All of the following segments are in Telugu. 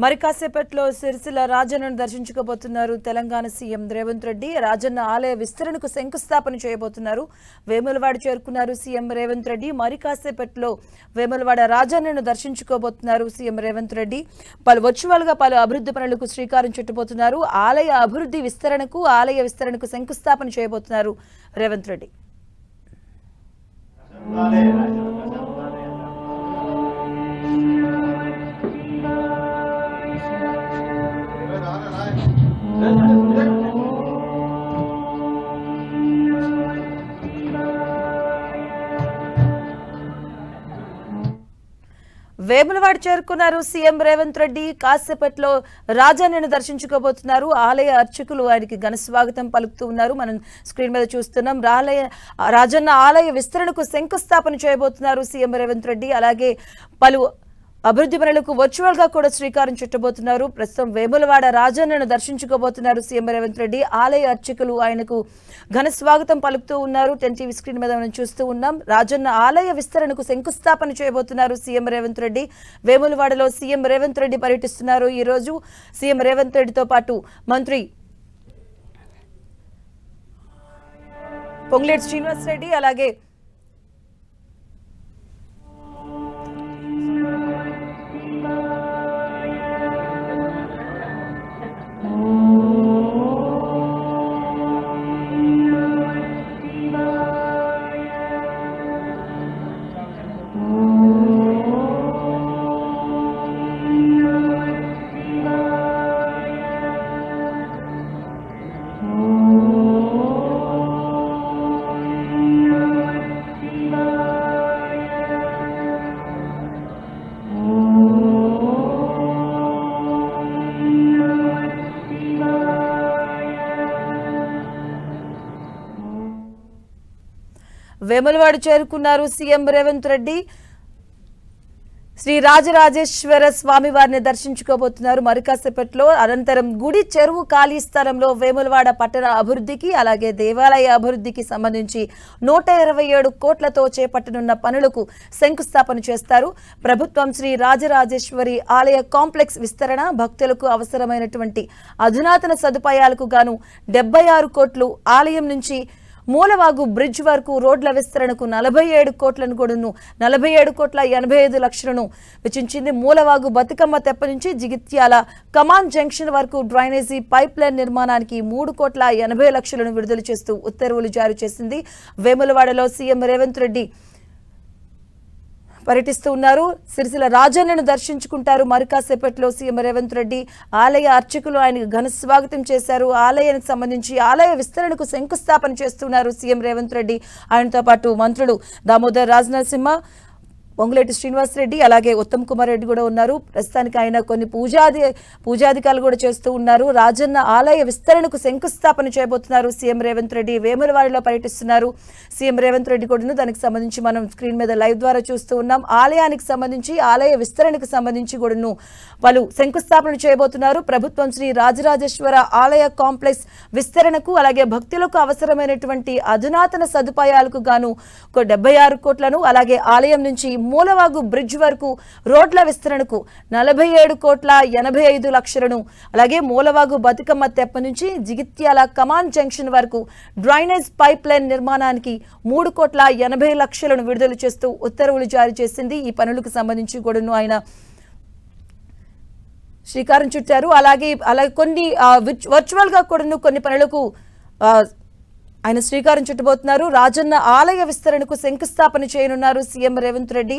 మరి కాసేపట్లో సిరిసిల్ల రాజన్నను దర్శించుకోబోతున్నారు తెలంగాణ సీఎం రేవంత్ రెడ్డి. రాజన్న ఆలయ విస్తరణకు శంకుస్థాపన చేయబోతున్నారు. వేములవాడ చేరుకున్నారు సీఎం రేవంత్ రెడ్డి. మరి కాసేపట్లో వేములవాడ రాజన్నను దర్శించుకోబోతున్నారు సీఎం రేవంత్ రెడ్డి. వర్చువల్ గా పలు అభివృద్ధి పనులకు శ్రీకారం చుట్టబోతున్నారు. ఆలయ విస్తరణకు శంకుస్థాపన చేయబోతున్నారు రేవంత్ రెడ్డి. వేములవాడ చేరుకున్నారు సీఎం రేవంత్ రెడ్డి. కాసేపట్లో రాజన్నను దర్శించుకోబోతున్నారు. ఆలయ అర్చకులు ఆయనకి ఘన స్వాగతం పలుకుతూ ఉన్నారు. మనం స్క్రీన్ మీద చూస్తున్నాం. రాజన్న ఆలయ విస్తరణకు శంకుస్థాపన చేయబోతున్నారు సీఎం రేవంత్ రెడ్డి. అలాగే పలు అభివృద్ధి పనులకు వర్చువల్ గా కూడా శ్రీకారం చుట్టబోతున్నారు. ప్రస్తుతం వేములవాడ రాజన్నను దర్శించుకోబోతున్నారు సీఎం రేవంత్ రెడ్డి. ఆలయ అర్చకులు ఆయనకు ఘన స్వాగతం పలుకుతూ ఉన్నారు. 10 టీవీ స్క్రీన్ మీద మనం చూస్తూ ఉన్నాం. రాజన్న ఆలయ విస్తరణకు శంకుస్థాపన చేయబోతున్నారు సీఎం రేవంత్ రెడ్డి. వేములవాడలో సీఎం రేవంత్ రెడ్డి పర్యటిస్తున్నారు. ఈ రోజు సీఎం రేవంత్ రెడ్డితో పాటు మంత్రి పొంగులేటి శ్రీనివాస్ రెడ్డి, అలాగే వేములవాడ చేరుకున్నారు సీఎం రేవంత్ రెడ్డి. శ్రీ రాజరాజేశ్వర స్వామి వారిని దర్శించుకోబోతున్నారు మరి కాసేపట్లో. అనంతరం గుడి చెరువు ఖాళీ స్థలంలో వేములవాడ పట్టణ అభివృద్ధికి అలాగే దేవాలయ అభివృద్ధికి సంబంధించి 127 కోట్లతో చేపట్టనున్న పనులకు శంకుస్థాపన చేస్తారు. ప్రభుత్వం శ్రీ రాజరాజేశ్వరి ఆలయ కాంప్లెక్స్ విస్తరణ, భక్తులకు అవసరమైనటువంటి అధునాతన సదుపాయాలకు గాను 76 కోట్లు, ఆలయం నుంచి మూలవాగు బ్రిడ్జ్ వరకు రోడ్ల విస్తరణకు 47 కోట్లను కూడాను 47,85,00,000ను వెచ్చించింది. మూలవాగు బతుకమ్మ తెప్ప నుంచి జిగిత్యాల కమాన్ జంక్షన్ వరకు డ్రైనేజీ పైప్ లైన్ నిర్మాణానికి 3,80,00,000ను విడుదల చేస్తూ ఉత్తర్వులు జారీ చేసింది. వేములవాడలో సీఎం రేవంత్ రెడ్డి పర్యటిస్తూ ఉన్నారు. సిరిసిల్ల రాజన్నను దర్శించుకుంటారు మరి కాసేపట్లో సీఎం రేవంత్ రెడ్డి. ఆలయ అర్చకులు ఆయనకు ఘన స్వాగతం చేశారు. ఆలయానికి సంబంధించి ఆలయ విస్తరణకు శంకుస్థాపన చేస్తున్నారు సీఎం రేవంత్ రెడ్డి. ఆయనతో పాటు మంత్రులు దామోదర్ రాజనరసింహ, పొంగులేటి శ్రీనివాస్ రెడ్డి, అలాగే ఉత్తమ్ కుమార్ రెడ్డి కూడా ఉన్నారు. ప్రస్తుతానికి ఆయన కొన్ని పూజాధికారులు కూడా చేస్తూ ఉన్నారు. రాజన్న ఆలయ విస్తరణకు శంకుస్థాపన చేయబోతున్నారు సీఎం రేవంత్ రెడ్డి. వేములవాడలో పర్యటిస్తున్నారు సీఎం రేవంత్ రెడ్డి కూడా. దానికి సంబంధించి మనం స్క్రీన్ మీద లైవ్ ద్వారా చూస్తూ ఉన్నాం. ఆలయానికి సంబంధించి ఆలయ విస్తరణకు సంబంధించి కూడాను పలు శంకుస్థాపన చేయబోతున్నారు. ప్రభుత్వం శ్రీ రాజరాజేశ్వర ఆలయ కాంప్లెక్స్ విస్తరణకు అలాగే భక్తులకు అవసరమైనటువంటి అధునాతన సదుపాయాలకు గాను 76 కోట్లను, అలాగే ఆలయం నుంచి మూలవాగు బ్రిడ్జ్ వరకు రోడ్ల విస్తరణకు 47,85,00,000ను, అలాగే మూలవాగు బతుకమ్మ తెప్ప నుంచి జిగిత్యాల కమాన్ జంక్షన్ వరకు డ్రైనేజ్ పైప్ లైన్ నిర్మాణానికి 3,80,00,000ను విడుదల చేస్తూ ఉత్తర్వులు జారీ చేసింది. ఈ పనులకు సంబంధించి కూడాను ఆయన శ్రీకారం చుట్టారు. అలాగే కొన్ని వర్చువల్ గా కూడాను కొన్ని పనులకు ఆయన శ్రీకారం చుట్టబోతున్నారు. రాజన్న ఆలయ విస్తరణకు శంకుస్థాపన చేయనున్నారు సీఎం రేవంత్ రెడ్డి.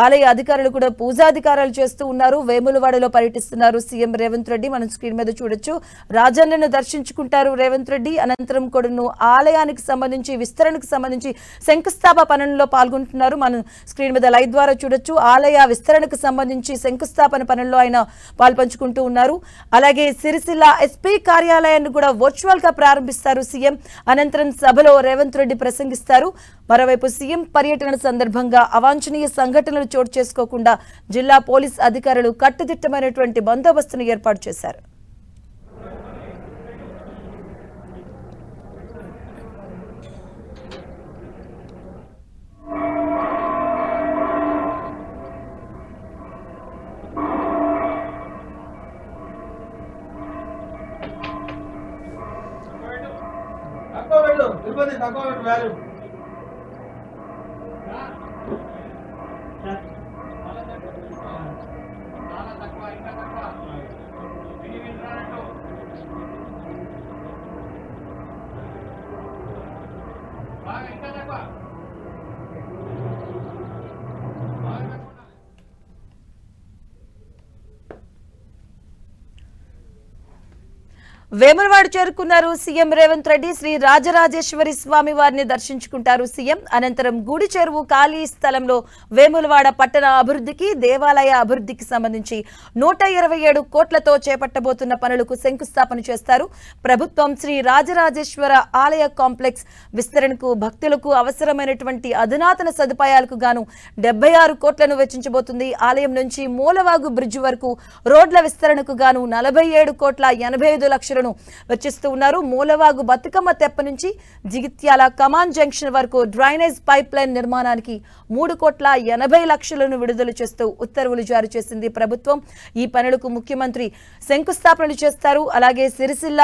ఆలయ అధికారులు కూడా పూజాధికారాలు చేస్తూ ఉన్నారు. వేములవాడలో పర్యటిస్తున్నారు సీఎం రేవంత్ రెడ్డి. మనం స్క్రీన్ మీద చూడొచ్చు. రాజన్నను దర్శించుకుంటారు రేవంత్ రెడ్డి. అనంతరం కూడాను ఆలయానికి సంబంధించి విస్తరణకు సంబంధించి శంకుస్థాపన పనుల్లో పాల్గొంటున్నారు. మనం స్క్రీన్ మీద లైవ్ ద్వారా చూడొచ్చు. ఆలయ విస్తరణకు సంబంధించి శంకుస్థాపన పనుల్లో ఆయన పాల్పంచుకుంటూ ఉన్నారు. అలాగే సిరిసిల్ల ఎస్పీ కార్యాలయాన్ని కూడా వర్చువల్ గా ప్రారంభిస్తారు సీఎం. అనంతరం సభలో రేవంత్ రెడ్డి ప్రసంగిస్తారు. మరోవైపు సీఎం పర్యటన సందర్భంగా అవాంఛనీయ సంఘటనలు చోటు చేసుకోకుండా జిల్లా పోలీస్ అధికారులు కట్టుదిట్టమైనటువంటి బందోబస్తును ఏర్పాటు చేశారు. వేములవాడ చేరుకున్నారు సీఎం రేవంత్ రెడ్డి. శ్రీ రాజరాజేశ్వరి స్వామి వారిని దర్శించుకుంటారు సీఎం. అనంతరం గుడి చెరువు ఖాళీ స్థలంలో వేములవాడ పట్టణ అభివృద్ధికి దేవాలయ అభివృద్ధికి సంబంధించి 127 కోట్లతో చేపట్టబోతున్న పనులకు శంకుస్థాపన చేస్తారు. ప్రభుత్వం శ్రీ రాజరాజేశ్వర ఆలయ కాంప్లెక్స్ విస్తరణకు భక్తులకు అవసరమైనటువంటి అధునాతన సదుపాయాలకు గాను 76 కోట్లను వెచ్చించబోతుంది. ఆలయం నుంచి మూలవాగు బ్రిడ్జ్ వరకు రోడ్ల విస్తరణకు గాను 47,85,00,000 వెచ్చిస్తూ ఉన్నారు. మూలవాగు బతుకమ్మ తెప్ప నుంచి జిగిత్యాల కమాన్ జంక్షన్ వరకు డ్రైనేజ్ పైప్ లైన్ నిర్మాణానికి 3,80,00,000 విడుదల చేస్తూ ఉత్తర్వులు జారీ చేసింది ప్రభుత్వం. ఈ పనులకు ముఖ్యమంత్రి శంకుస్థాపనలు చేస్తారు. అలాగే సిరిసిల్ల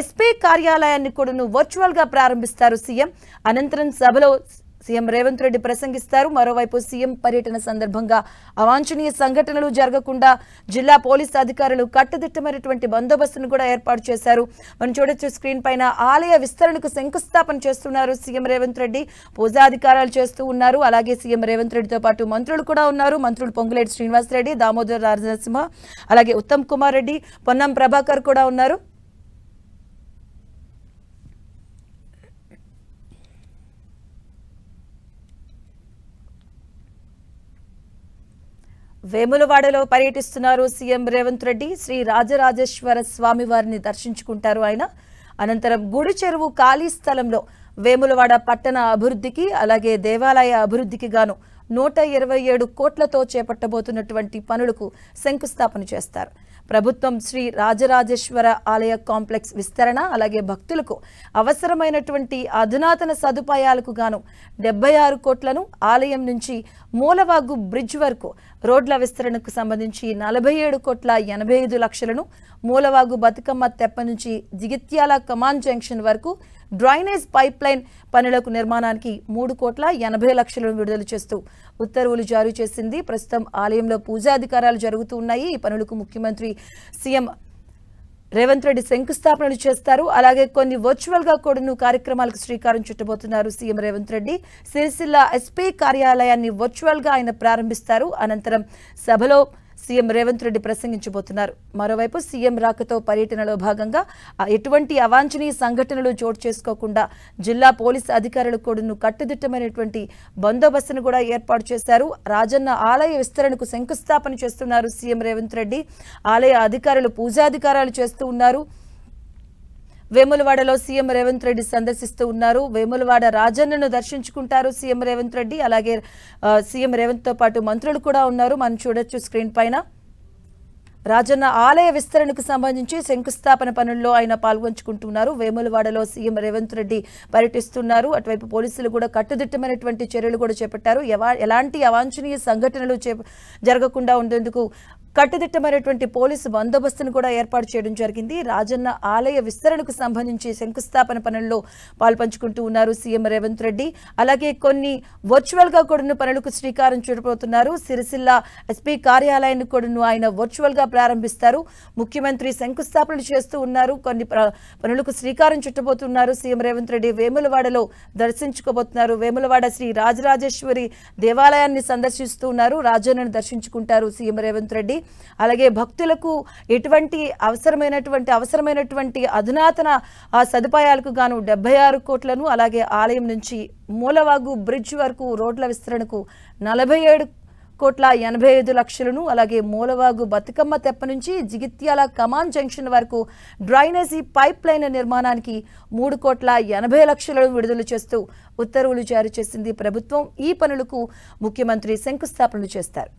ఎస్పీ కార్యాలయాన్ని కూడా వర్చువల్ గా ప్రారంభిస్తారు సీఎం. అనంతరం సభలో సీఎం రేవంత్ రెడ్డి ప్రసంగిస్తారు. మరోవైపు సీఎం పర్యటన సందర్భంగా అవాంఛనీయ సంఘటనలు జరగకుండా జిల్లా పోలీసు అధికారులు కట్టుదిట్టమైనటువంటి బందోబస్తును కూడా ఏర్పాటు చేశారు. మనం చూడొచ్చు స్క్రీన్ పైన ఆలయ విస్తరణకు శంకుస్థాపన చేస్తున్నారు సీఎం రేవంత్ రెడ్డి. పూజాధికారాలు చేస్తూ ఉన్నారు. అలాగే సీఎం రేవంత్ రెడ్డితో పాటు మంత్రులు కూడా ఉన్నారు. మంత్రులు పొంగులేటి శ్రీనివాస్ రెడ్డి, దామోదర్ రాజనరసింహ, అలాగే ఉత్తమ్ కుమార్ రెడ్డి, పొన్నం ప్రభాకర్ కూడా ఉన్నారు. వేములవాడలో పర్యటిస్తున్నారు సీఎం రేవంత్ రెడ్డి. శ్రీ రాజరాజేశ్వర స్వామి వారిని దర్శించుకుంటారు ఆయన. అనంతరం గుడి చెరువు ఖాళీ స్థలంలో వేములవాడ పట్టణ అభివృద్ధికి అలాగే దేవాలయ అభివృద్ధికి గాను 127 కోట్లతో చేపట్టబోతున్నటువంటి పనులకు శంకుస్థాపన చేస్తారు. ప్రభుత్వం శ్రీ రాజరాజేశ్వర ఆలయ కాంప్లెక్స్ విస్తరణ అలాగే భక్తులకు అవసరమైనటువంటి అధునాతన సదుపాయాలకు గాను 76 కోట్లను, ఆలయం నుంచి మూలవాగు బ్రిడ్జ్ వరకు రోడ్ల విస్తరణకు సంబంధించి 47,85,00,000, మూలవాగు బతుకమ్మ తెప్ప నుంచి జిగిత్యాల కమాన్ జంక్షన్ వరకు డ్రైనేజ్ పైప్ లైన్ పనులకు నిర్మాణానికి 3,80,00,000 విడుదల చేస్తూ ఉత్తర్వులు జారీ చేసింది. ప్రస్తుతం ఆలయంలో పూజాధికారాలు జరుగుతూ ఉన్నాయి. ఈ పనులకు ముఖ్యమంత్రి సీఎం రేవంత్ రెడ్డి శంకుస్థాపనలు చేస్తారు. అలాగే కొన్ని వర్చువల్ గా కూడా కార్యక్రమాలకు శ్రీకారం చుట్టబోతున్నారు సీఎం రేవంత్ రెడ్డి. సిరిసిల్ల ఎస్పీ కార్యాలయాన్ని వర్చువల్ గా ఆయన ప్రారంభిస్తారు. అనంతరం సభలో సీఎం రేవంత్ రెడ్డి ప్రసంగించబోతున్నారు. మరోవైపు సీఎం రాకతో పర్యటనలో భాగంగా ఎటువంటి అవాంఛనీయ సంఘటనలు చోటు చేసుకోకుండా జిల్లా పోలీసు అధికారులు కూడా కట్టుదిట్టమైనటువంటి బందోబస్తును కూడా ఏర్పాటు చేశారు. రాజన్న ఆలయ విస్తరణకు శంకుస్థాపన చేస్తున్నారు సీఎం రేవంత్ రెడ్డి. ఆలయ అధికారులు పూజాధికారాలు చేస్తూ ఉన్నారు. వేములవాడలో సీఎం రేవంత్ రెడ్డి సందర్శిస్తూ ఉన్నారు. వేములవాడ రాజన్నను దర్శించుకుంటారు సీఎం రేవంత్ రెడ్డి. అలాగే సీఎం రేవంత్ తో పాటు మంత్రులు కూడా ఉన్నారు. మనం చూడొచ్చు స్క్రీన్ పైన. రాజన్న ఆలయ విస్తరణకు సంబంధించి శంకుస్థాపన పనుల్లో ఆయన పాల్గొంచుకుంటున్నారు. వేములవాడలో సీఎం రేవంత్ రెడ్డి పర్యటిస్తున్నారు. అటువైపు పోలీసులు కూడా కట్టుదిట్టమైనటువంటి చర్యలు కూడా చేపట్టారు. ఎలాంటి అవాంఛనీయ సంఘటనలు జరగకుండా ఉండేందుకు కట్టుదిట్టమైనటువంటి పోలీసు బందోబస్తును కూడా ఏర్పాటు చేయడం జరిగింది. రాజన్న ఆలయ విస్తరణకు సంబంధించి శంకుస్థాపన పనుల్లో పాల్పంచుకుంటూ ఉన్నారు సీఎం రేవంత్ రెడ్డి. అలాగే కొన్ని వర్చువల్ గా కూడా పనులకు శ్రీకారం చుట్టబోతున్నారు. సిరిసిల్ల ఎస్పీ కార్యాలయాన్ని కూడా ఆయన వర్చువల్ గా ప్రారంభిస్తారు. ముఖ్యమంత్రి శంకుస్థాపనలు చేస్తూ ఉన్నారు. కొన్ని పనులకు శ్రీకారం చుట్టబోతున్నారు సీఎం రేవంత్ రెడ్డి. వేములవాడలో దర్శించుకోబోతున్నారు. వేములవాడ శ్రీ రాజరాజేశ్వరి దేవాలయాన్ని సందర్శిస్తూ ఉన్నారు. రాజన్నను దర్శించుకుంటారు సీఎం రేవంత్ రెడ్డి. అలాగే భక్తులకు ఎటువంటి అవసరమైనటువంటి అధునాతన సదుపాయాలకు గాను 76 కోట్లను, అలాగే ఆలయం నుంచి మూలవాగు బ్రిడ్జ్ వరకు రోడ్ల విస్తరణకు 47,85,00,000ను, అలాగే మూలవాగు బతుకమ్మ తెప్ప నుంచి జిగిత్యాల కమాన్ జంక్షన్ వరకు డ్రైనేజీ పైప్ లైన్ నిర్మాణానికి 3,80,00,000లను విడుదల చేస్తూ ఉత్తర్వులు జారీ చేసింది ప్రభుత్వం. ఈ పనులకు ముఖ్యమంత్రి శంకుస్థాపనలు చేస్తారు.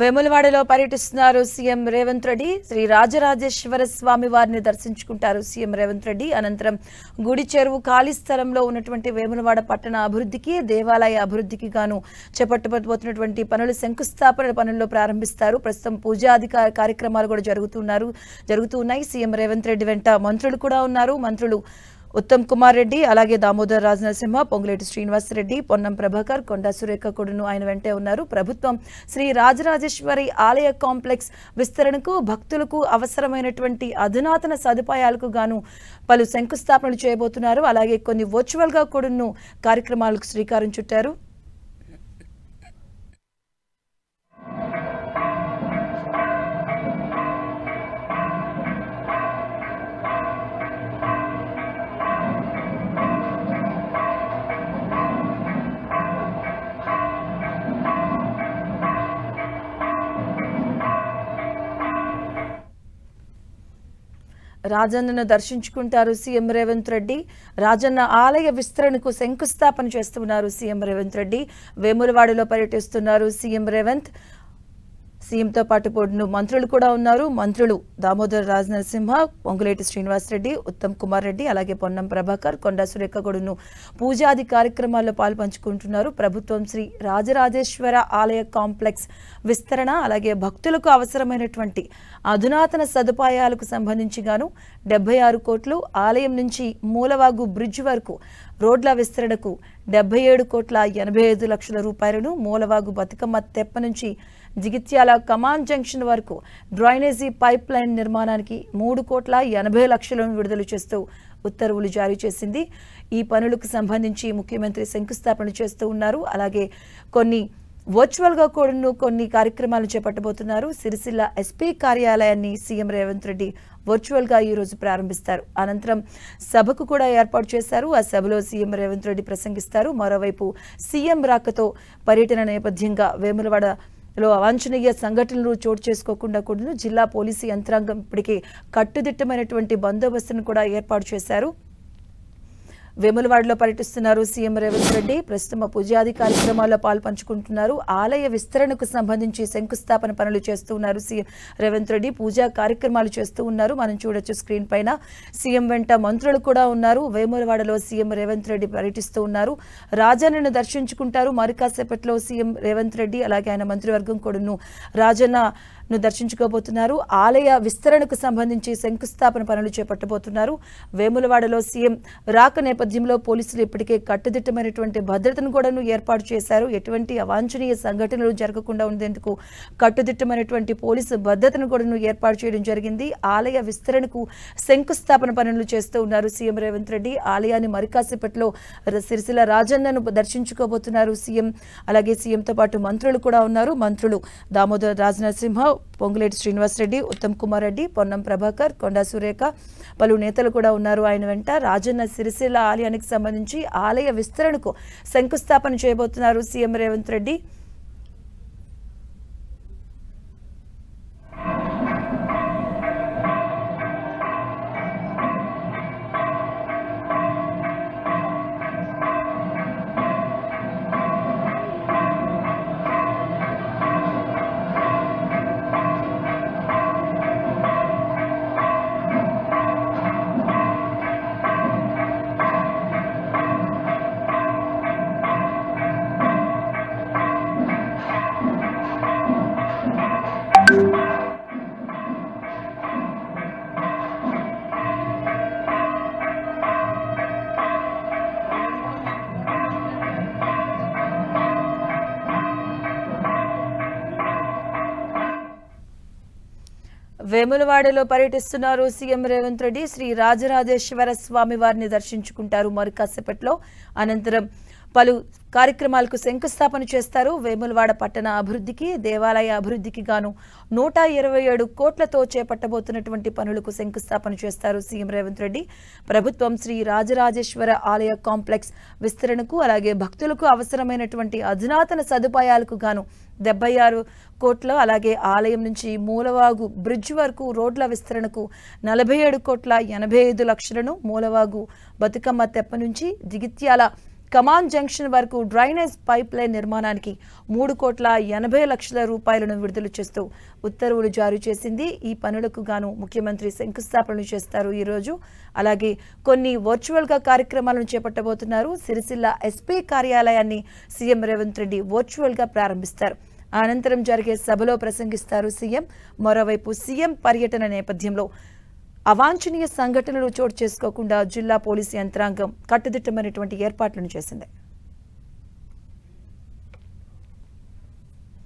వేములవాడలో పర్యటిస్తున్నారు సీఎం రేవంత్ రెడ్డి. శ్రీ రాజరాజేశ్వర స్వామి వారిని దర్శించుకుంటారు సీఎం రేవంత్ రెడ్డి. అనంతరం గుడి చెరువు ఖాళీ స్థలంలో ఉన్నటువంటి వేములవాడ పట్టణ అభివృద్ధికి, దేవాలయ అభివృద్ధికి గాను చేపట్టబోతున్నటువంటి పనులు శంకుస్థాపన పనుల్లో ప్రారంభిస్తారు. ప్రస్తుతం పూజాది కార్యక్రమాలు కూడా జరుగుతున్నాయి. సీఎం రేవంత్ రెడ్డి వెంట మంత్రులు కూడా ఉన్నారు. మంత్రులు ఉత్తమ్ కుమార్ రెడ్డి, అలాగే దామోదర్ రాజనరసింహ, పొంగులేటి శ్రీనివాస్ రెడ్డి, పొన్నం ప్రభాకర్, కొండా సురేఖ కూడాను ఆయన వెంటే ఉన్నారు. ప్రభుత్వం శ్రీ రాజరాజేశ్వరి ఆలయ కాంప్లెక్స్ విస్తరణకు, భక్తులకు అవసరమైనటువంటి అధునాతన సదుపాయాలకు గాను పలు శంకుస్థాపనలు చేయబోతున్నారు. అలాగే కొన్ని వర్చువల్ గా కూడాను కార్యక్రమాలకు శ్రీకారం చుట్టారు. రాజన్నను దర్శించుకుంటారు సీఎం రేవంత్ రెడ్డి. రాజన్న ఆలయ విస్తరణకు శంకుస్థాపన చేస్తున్నారు సీఎం రేవంత్ రెడ్డి. వేములవాడలో పర్యటిస్తున్నారు సీఎం రేవంత్. సీఎంతో పాటు పోడును మంత్రులు కూడా ఉన్నారు. మంత్రులు దామోదర్ రాజనరసింహ, పొంగులేటి శ్రీనివాస్ రెడ్డి, ఉత్తమ్ కుమార్ రెడ్డి, అలాగే పొన్నం ప్రభాకర్, కొండా సురేఖ కూడాను పూజాది కార్యక్రమాల్లో పాల్పంచుకుంటున్నారు. ప్రభుత్వం శ్రీ రాజరాజేశ్వర ఆలయ కాంప్లెక్స్ విస్తరణ, అలాగే భక్తులకు అవసరమైనటువంటి అధునాతన సదుపాయాలకు సంబంధించి గాను 76 కోట్లు, ఆలయం నుంచి మూలవాగు బ్రిడ్జ్ వరకు రోడ్ల విస్తరణకు 77,85,00,000 రూపాయలను, మూలవాగు బతుకమ్మ తెప్ప నుంచి జిగిత్యాల కమాండ్ జంక్షన్ వరకు డ్రైనేజీ పైప్ లైన్ నిర్మాణానికి 3,80,00,000 విడుదల చేస్తూ ఉత్తర్వులు జారీ చేసింది. ఈ పనులకు సంబంధించి ముఖ్యమంత్రి శంకుస్థాపన చేస్తూ ఉన్నారు. అలాగే కొన్ని వర్చువల్ గా కూడా కొన్ని కార్యక్రమాలు చేపట్టబోతున్నారు. సిరిసిల్ల ఎస్పీ కార్యాలయాన్ని సీఎం రేవంత్ రెడ్డి వర్చువల్ గా ఈ రోజు ప్రారంభిస్తారు. అనంతరం సభకు కూడా ఏర్పాటు చేశారు. ఆ సభలో సీఎం రేవంత్ రెడ్డి ప్రసంగిస్తారు. మరోవైపు సీఎం రాకతో పర్యటన నేపథ్యంగా వేములవాడలో అవాంఛనీయ సంఘటనలు చోటు చేసుకోకుండా కూడా జిల్లా పోలీసు యంత్రాంగం ఇప్పటికే కట్టుదిట్టమైనటువంటి బందోబస్తును కూడా ఏర్పాటు చేశారు. వేములవాడలో పర్యటిస్తున్నారు సీఎం రేవంత్ రెడ్డి. ప్రస్తుతం పూజాది కార్యక్రమాల్లో పాల్పంచుకుంటున్నారు. ఆలయ విస్తరణకు సంబంధించి శంకుస్థాపన పనులు చేస్తూ ఉన్నారు సీఎం రేవంత్ రెడ్డి. పూజా కార్యక్రమాలు చేస్తూ ఉన్నారు. మనం చూడొచ్చు స్క్రీన్ పైన. సీఎం వెంట మంత్రులు కూడా ఉన్నారు. వేములవాడలో సీఎం రేవంత్ రెడ్డి పర్యటిస్తూ ఉన్నారు. రాజన్నను దర్శించుకుంటారు. మరి కాసేపట్లో సీఎం రేవంత్ రెడ్డి అలాగే ఆయన మంత్రివర్గం కూడాను రాజన్నను దర్శించుకోబోతున్నారు. ఆలయ విస్తరణకు సంబంధించి శంకుస్థాపన పనులు చేపట్టబోతున్నారు. వేములవాడలో సీఎం రాక నేపథ్యంలో పోలీసులు ఇప్పటికే కట్టుదిట్టమైనటువంటి భద్రతను కూడా ఏర్పాటు చేశారు. ఎటువంటి అవాంఛనీయ సంఘటనలు జరగకుండా ఉండేందుకు కట్టుదిట్టమైనటువంటి పోలీసు భద్రతను కూడా ఏర్పాటు చేయడం జరిగింది. ఆలయ విస్తరణకు శంకుస్థాపన పనులు చేస్తూ ఉన్నారు సీఎం రేవంత్ రెడ్డి. ఆలయాన్ని మరికాసేపట్లో సిరిసిల్ల రాజన్నను దర్శించుకోబోతున్నారు సీఎం. అలాగే సీఎంతో పాటు మంత్రులు కూడా ఉన్నారు. మంత్రులు దామోదర్ రాజనరసింహ, పొంగులేటి శ్రీనివాస్ రెడ్డి, ఉత్తమ్ కుమార్ రెడ్డి, పొన్నం ప్రభాకర్, కొండా సురేఖ, పలు నేతలు కూడా ఉన్నారు ఆయన వెంట. రాజన్న సిరిసిల్ల ఆలయానికి సంబంధించి ఆలయ విస్తరణకు శంకుస్థాపన చేయబోతున్నారు సీఎం రేవంత్ రెడ్డి. వేములవాడలో పర్యటిస్తున్నారు సీఎం రేవంత్ రెడ్డి. శ్రీ రాజరాజేశ్వర స్వామి వారిని దర్శించుకుంటారు మరి కాసేపట్లో. అనంతరం పలు కార్యక్రమాలకు శంకుస్థాపన చేస్తారు. వేములవాడ పట్టణ అభివృద్ధికి, దేవాలయ అభివృద్ధికి గాను 127 కోట్లతో చేపట్టబోతున్నటువంటి పనులకు శంకుస్థాపన చేస్తారు సీఎం రేవంత్ రెడ్డి. ప్రభుత్వం శ్రీ రాజరాజేశ్వర ఆలయ కాంప్లెక్స్ విస్తరణకు, అలాగే భక్తులకు అవసరమైనటువంటి అధునాతన సదుపాయాలకు గాను 76 కోట్ల, అలాగే ఆలయం నుంచి మూలవాగు బ్రిడ్జ్ వరకు రోడ్ల విస్తరణకు 47,85,00,000, మూలవాగు బతుకమ్మ తెప్ప నుంచి జిగిత్యాల కమాన్ జంక్షన్ వరకు డ్రైనేజ్ పైప్ లైన్ నిర్మాణానికి 3,80,00,000 రూపాయలను విడుదల చేస్తూ ఉత్తర్వులు జారీ చేసింది. ఈ పనులకు గాను ముఖ్యమంత్రి శంకుస్థాపనలు చేస్తారు ఈరోజు. అలాగే కొన్ని వర్చువల్గా కార్యక్రమాలను చేపట్టబోతున్నారు. సిరిసిల్ల ఎస్పీ కార్యాలయాన్ని సీఎం రేవంత్ రెడ్డి వర్చువల్గా ప్రారంభిస్తారు. అనంతరం జరిగే సభలో ప్రసంగిస్తారు సీఎం. మరోవైపు సీఎం పర్యటన నేపథ్యంలో అవాంఛనీయ సంఘటనలు చోటు చేసుకోకుండా జిల్లా పోలీసు యంత్రాంగం కట్టుదిట్టమైనటువంటి ఏర్పాట్లను చేసింది.